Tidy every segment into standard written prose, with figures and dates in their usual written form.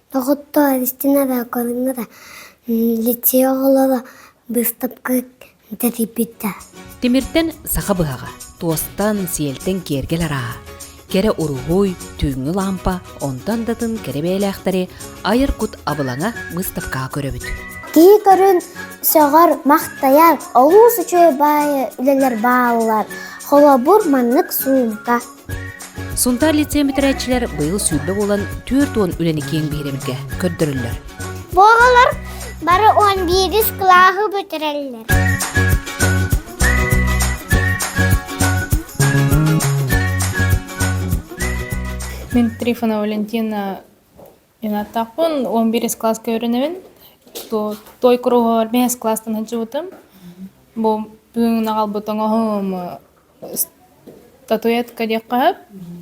Тоғытто Авестина да көріңі да лицей оғылы бұстапқы дәрібетті. Темиртен саха быһаға, туостан сиэлтен кергел араға. Кере уругуй, түйіңі лампа, онтан датын кере бәйләқтері айыр кут абылаңа мұстапқа көрөбіт. Кей көрін соғар мақтаяр, олус үчөй байы үлелер бағалар, холобур маннық суымқа. Сунтар лицей бітірәтчілер бұйыл сүйбе болан 4-10 үлені кең бейремілге көддірілер. Боғалар бары 11 клағы бітірелер. Мен Трифона Валентина инаттақпын, 11 класска өріневін. Той круғар 5 кластан ханчы бұтым. Бүгін ағал бұтың оғым статуэтка дек қағып,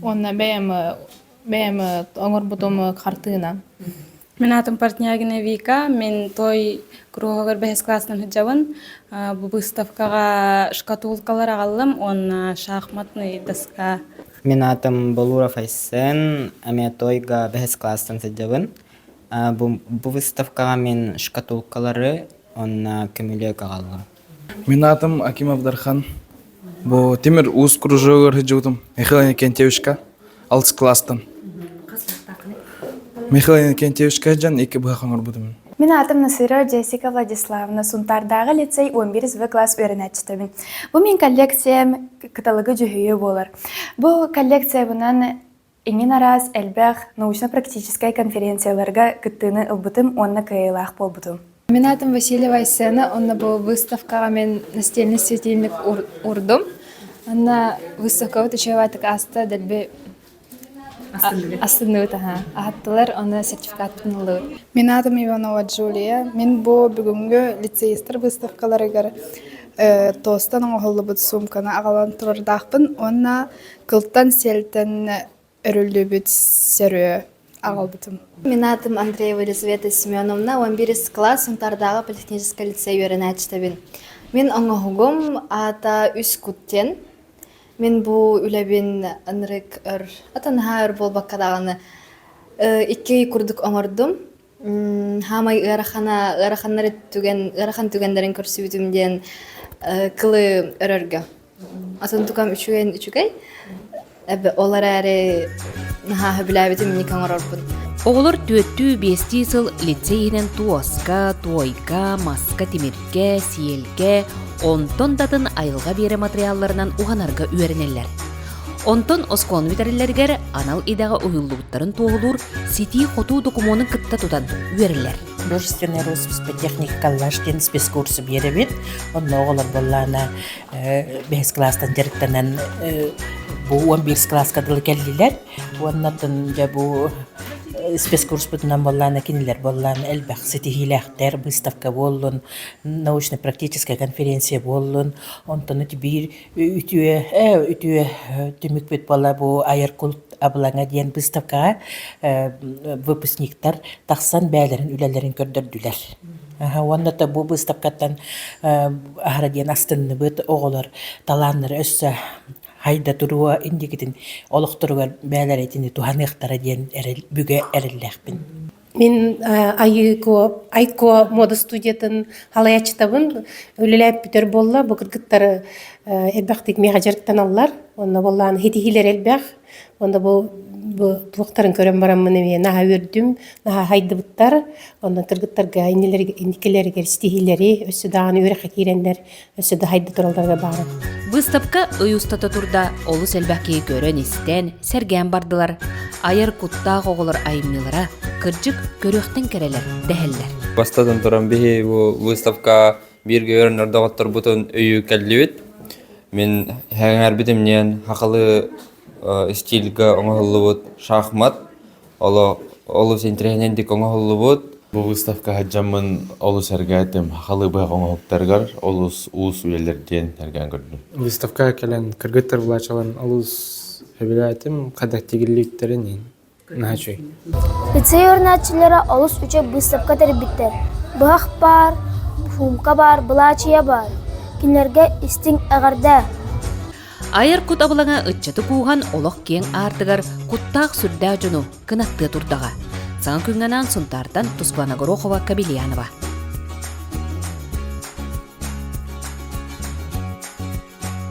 онна бәйім оңыр бұтым қартығына. Мен атым Портнягина Вика, мен той круғар 5 кластан ханчавын. Бұл выставкаға шкатулкалар ағалым, он шахматный доска. Мен атым Болуров Айсен, аме тойга 5 класстан сәджавын. Бұл выставкаға мен шкатулкалары, он көмілек ағалым. Мен атым Акимов Дархан. Бұл темір уыз кружогыр хыджудым. Михаил Кентевичка, 6 класстан. Михаил Кентевичка жан 2 бұғақын ұрбудым. Мен атым Насыра Джессика Владиславовна, Сунтардағы лицей 11 класс өрінәтчітімін. Бұл мен коллекциям каталогы жүхейі болар. Бұл коллекция бұнан еңен арас әлбәқ научно-практическай конференцияларға күттіні ұлбытым, онна кайылақ болбытым. Мен атым Васильева Айсена, онна бұл выставкаға мен настельный светильник ұрдым. Онна выставкаға түшеватық аста дәлбе астынды өтіға. Ағаттылар, оны сертификат тұнылы. Мен атым Иванова Джулия. Мен бұл бүгінгі лицеистер выставкаларығар тостан оғылы бұд сумканы ағалан тұрырдақпын. Онна қылттан селтен өрілді бүт сәрі ағал бұтым. Мен атым Андреева Елизавета Семеновна, 11 класс Сунтардағы политехнический лицей өрінәчтебін. Мен оңығығым ата үс күттен. Мен бұл үләбен анырық атанға бол баққадағаны 2 күрдік оңырдым. Хамай ұрақанлары түгендерін көрсібітімден кылы өріргі. Атын тұқам үшігей. Олар әрі наға біләбетім некан ұрарбын. Оғылыр төттүү 5 сыл лицейінен туаска, туайка, маска темирге, сиелге, онтон датын айылға бере материалларынан уғанарға үйерінелер. Онтон оскон витариллергер анал идаға уйыллуыттарын тоғылур сети хоту докумонын кытта тутан үйерілер. Художественный рост спецтехник каллаштен спецкурсы беребет. Онна оғылар боллана 5 класстан деректенен бұл 11 класска дылы кәлділер. Оннатын бұл спецкурс бұтынан боллана кенелер боллана әлбәқ сетихиләқтер, выставка боллын, научно-практическая конференция боллын. Онтан бір үтіе түмік бет болла бұл айыр күлт абылаңа дейін выставкаға выпускниктар тақсан бәлерін, үләлерін көрдірділер. Онната бұл выставкаттан ағыра дейін астынны бұт оғылар таланыр өссі хайда тұруа индегетін олықтыруар бәлер етіне туханықтара дейін бүге әрілләқпін. Мен Айко мода студиятын халаячтабын өлеләп бүтер болла, бұл кыргыттары әлбәқтік меға жарықтан аллар, онда болланы хетихилер әлбәқ, онда бұл туақтарын көрен барамын әме наға өрдім, наға хайды бұттар, онда кыргыттарға индикелері стихилері, өсі дағаны өріқі кейрендер, өсі да хайды тұралдарға бары. Выставка ұйыстата тұрда олыс әлбәкке көрен істен, сәрген бардылар, айыр құттақ оғылар айымнылара, кыржык көрөқтен керелер, дәхеллер. Бастадан тұран бейі выставка бірге өрін ұрдағаттар бұтын өйі кәлдеует. Мен әңәр бітімнен хақылы стильға оңғылы бұд шахмат, олы сентрегенен дек оңғылы бұд. Бұл выставка хаджамын олыс әргәтім хақылы бұға оңғылықтарғар, олыс уыз үйелерден әрген көрдім. Выставка кәлін кіргіттір бұлачалан олыс әбіләтім қадақ тегіліктерін Нәчей. Лицей өрнәтчілері олыс үші выставка тәрбіттер. Бұғақ бар, фумка бар, бұлачия бар. Кенлерге істің әғарда. Айыр кут абылаңа ұтчаты куған олық кен артығар куттақ сүрдә жүну кынатты тұрдаға. Саң күнгенан Сунтардан Тусквана Горохова Кабельянова.